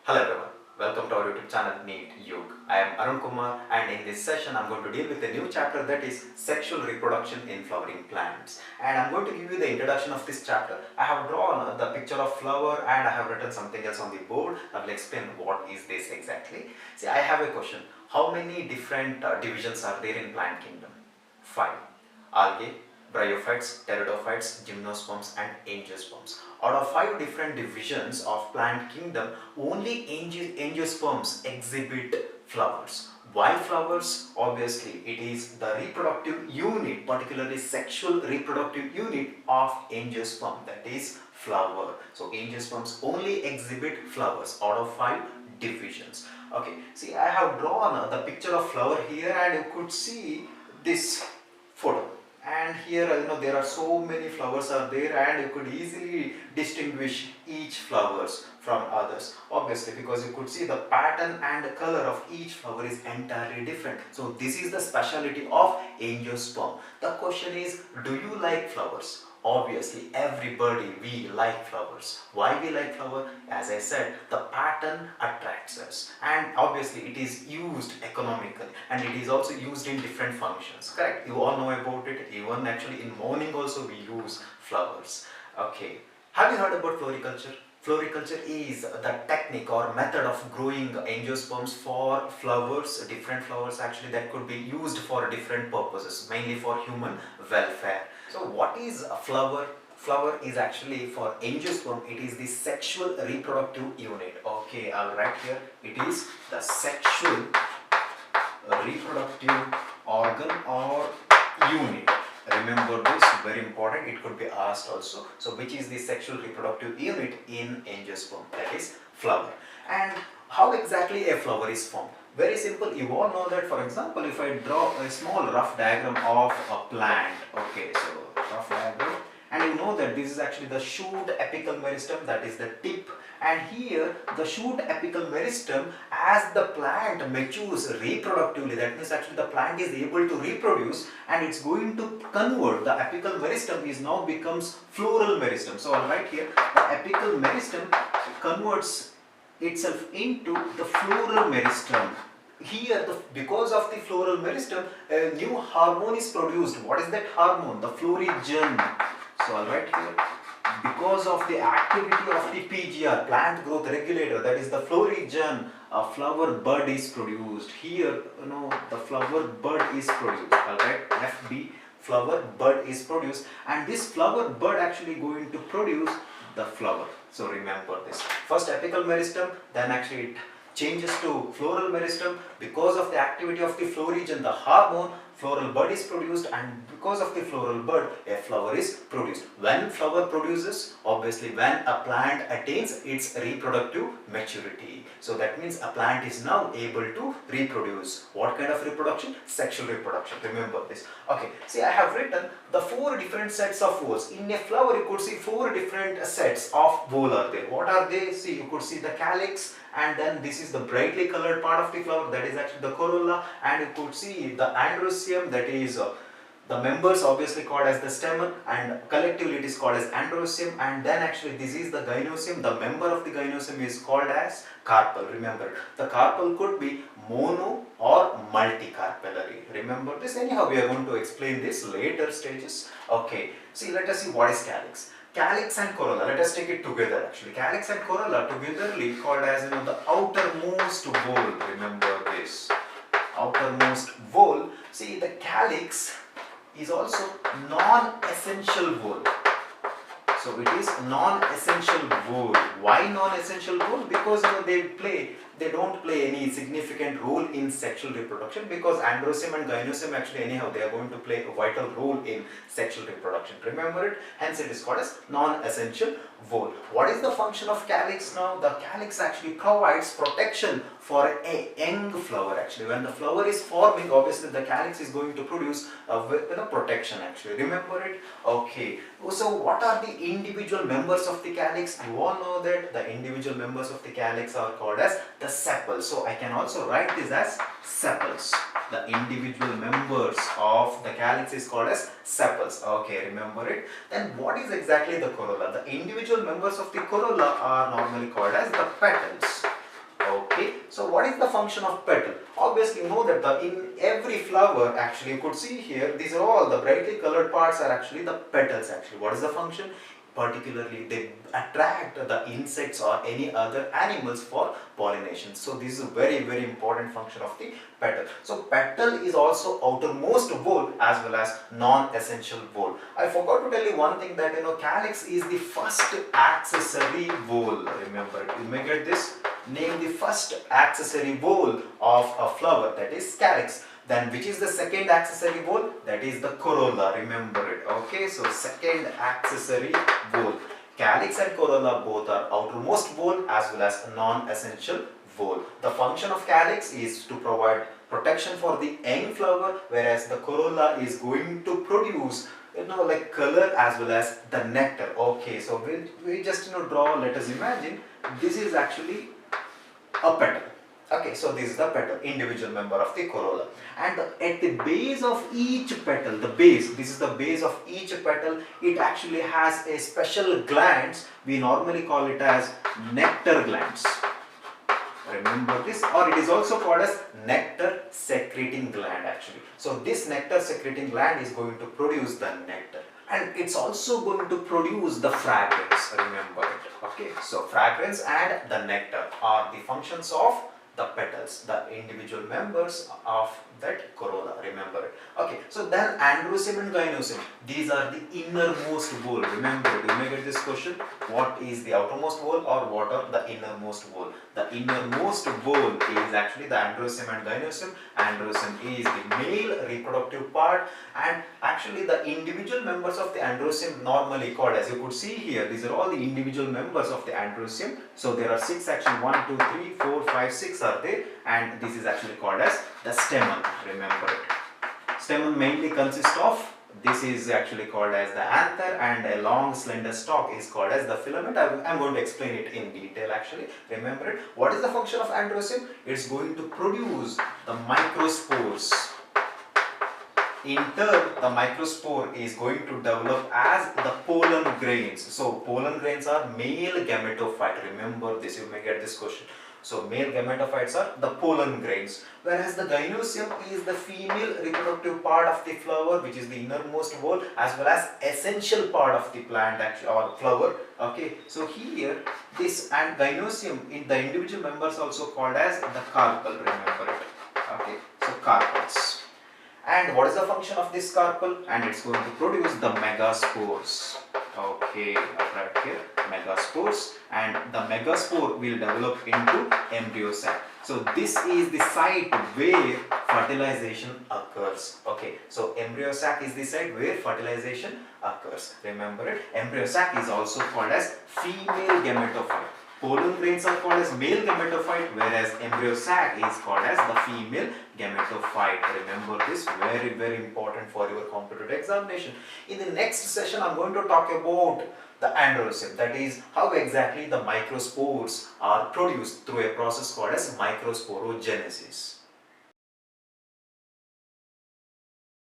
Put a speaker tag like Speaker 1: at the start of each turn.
Speaker 1: Hello everyone, welcome to our YouTube channel NEET YUG. I am Arun Kumar and in this session I am going to deal with a new chapter that is sexual reproduction in flowering plants. And I am going to give you the introduction of this chapter. I have drawn the picture of flower and I have written something else on the board. I will explain what is this exactly. See, I have a question. How many different divisions are there in plant kingdom? 5. Algae, bryophytes, pteridophytes, gymnosperms and angiosperms. Out of 5 different divisions of plant kingdom, only angiosperms exhibit flowers. Why flowers? Obviously, it is the reproductive unit, particularly sexual reproductive unit of angiosperm, that is flower. So, angiosperms only exhibit flowers out of 5 divisions. Okay, see, I have drawn the picture of flower here and you could see this photo, and here there are so many flowers are there and you could easily distinguish each flowers from others, obviously, because you could see the pattern and the color of each flower is entirely different. So this is the specialty of angiosperm. The question is, do you like flowers? Obviously, everybody, we like flowers. Why we like flower? As I said, the pattern attracts us, and obviously it is used economically and it is also used in different functions, correct? You all know about it. Even actually in morning also we use flowers. Okay, have you heard about floriculture? Floriculture is the technique or method of growing angiosperms for flowers, different flowers actually, that could be used for different purposes, mainly for human welfare. So what is a flower? Flower is actually, for angiosperm, it is the sexual reproductive unit. Okay, I'll write here, it is the sexual reproductive organ or unit. Remember this, very important, it could be asked also. So which is the sexual reproductive unit in angiosperm? That is flower. And how exactly a flower is formed? Very simple. You all know that, for example, if I draw a small rough diagram of a plant, okay, so rough diagram, and you know that this is actually the shoot apical meristem, that is the tip, and here the shoot apical meristem, as the plant matures reproductively, that means actually the plant is able to reproduce and it's going to convert, the apical meristem is now becomes floral meristem. So I'll write here, the apical meristem converts itself into the floral meristem. Here, because of the floral meristem, a new hormone is produced. What is that hormone? The florigen. So I'll write here, because of the activity of the PGR, plant growth regulator, that is the florigen, a flower bud is produced. Here, the flower bud is produced. I'll write FB, flower bud is produced, and this flower bud actually going to produce the flower. So remember this. First apical meristem, then actually it changes to floral meristem. Because of the activity of the florigen, the hormone, floral bud is produced, and because of the floral bud, a flower is produced. When flower produces, obviously when a plant attains its reproductive maturity. So that means a plant is now able to reproduce. What kind of reproduction? Sexual reproduction. Remember this. Okay, see, I have written the 4 different sets of whorls. In a flower, you could see 4 different sets of whorl are there. What are they? See, you could see the calyx, and then this is the brightly colored part of the flower, that is actually the corolla, and you could see the androecium, that is the members obviously called as the stamen, and collectively it is called as androecium, and then actually this is the gynoecium. The member of the gynoecium is called as carpel. Remember, the carpel could be mono or multicarpellary. Remember this. Anyhow, we are going to explain this later stages. Okay, see, let us see what is calyx. Calyx and corolla, let us take it together actually. Calyx and corolla togetherly called as the outermost whorl. Remember this, outermost whorl. See, the calyx is also non-essential whorl. So it is non-essential whorl. Why non-essential whorl? Because they don't play any significant role in sexual reproduction, because androecium and gynoecium actually anyhow they are going to play a vital role in sexual reproduction. Remember it. Hence it is called as non-essential whorl. What is the function of calyx now? The calyx actually provides protection for a young flower actually. When the flower is forming, obviously the calyx is going to produce protection actually. Remember it. Okay. So what are the individual members of the calyx? You all know that the individual members of the calyx are called as the sepals. So I can also write this as sepals. The individual members of the calyx is called as sepals. Okay, remember it. Then what is exactly the corolla? The individual members of the corolla are normally called as the petals. so what is the function of petal? Obviously you know that in every flower, actually you could see here, these are all the brightly colored parts are actually the petals actually. What is the function? Particularly they attract the insects or any other animals for pollination. So this is a very important function of the petal. So petal is also outermost whole as well as non-essential whole. I forgot to tell you one thing, that calyx is the first accessory whole. Remember, you may get this. Name the first accessory whole of a flower, that is calyx. Then which is the second accessory whole? That is the corolla. Remember it. Okay, so second accessory whole. Calyx and corolla both are outermost whole as well as non-essential whole. The function of calyx is to provide protection for the young flower, whereas the corolla is going to produce like color as well as the nectar. Okay, so we just draw. Let us imagine this is actually a petal. Okay, so this is the petal, individual member of the corolla, and at the base of each petal, this is the base of each petal, it actually has a special glands. We normally call it as nectar glands. Remember this, or it is also called as nectar secreting gland actually. So this nectar secreting gland is going to produce the nectar, and it's also going to produce the fragrance. Remember it. Okay, so fragrance and the nectar are the functions of the petals, the individual members of that corolla. Remember it. Okay, so then androecium and gynoecium, these are the innermost whole. Remember it. You may get this question: what is the outermost whole or what are the innermost whole? The innermost whole is actually the androecium and gynoecium. Androecium is the male reproductive part, and actually the individual members of the androecium normally called, as you could see here, these are all the individual members of the androecium. So there are 6 actually, 1, 2, 3, 4, 5, 6 are there, and this is actually called as the stamen. Remember it. Stamen mainly consists of, this is actually called as the anther, and a long slender stalk is called as the filament. I am going to explain it in detail actually. Remember it. What is the function of androecium? It's going to produce the microspores. In turn, the microspore is going to develop as the pollen grains. So pollen grains are male gametophyte. Remember this, you may get this question. So male gametophytes are the pollen grains, whereas the gynoecium is the female reproductive part of the flower, which is the innermost whole as well as essential part of the plant actually, or flower. Okay, so here this and gynoecium in the individual members also called as the carpel. Remember it. Okay, so carpels. And what is the function of this carpel? And it's going to produce the megaspores. Okay, right here, megaspores, and the megaspore will develop into embryo sac. So this is the site where fertilization occurs. Okay, so embryo sac is the site where fertilization occurs. Remember it. Embryo sac is also called as female gametophyte. Pollen grains are called as male gametophyte, whereas embryo sac is called as the female gametophyte. Remember this, very important for your competitive examination. In the next session, I am going to talk about the androecium, that is how exactly the microspores are produced through a process called as microsporogenesis.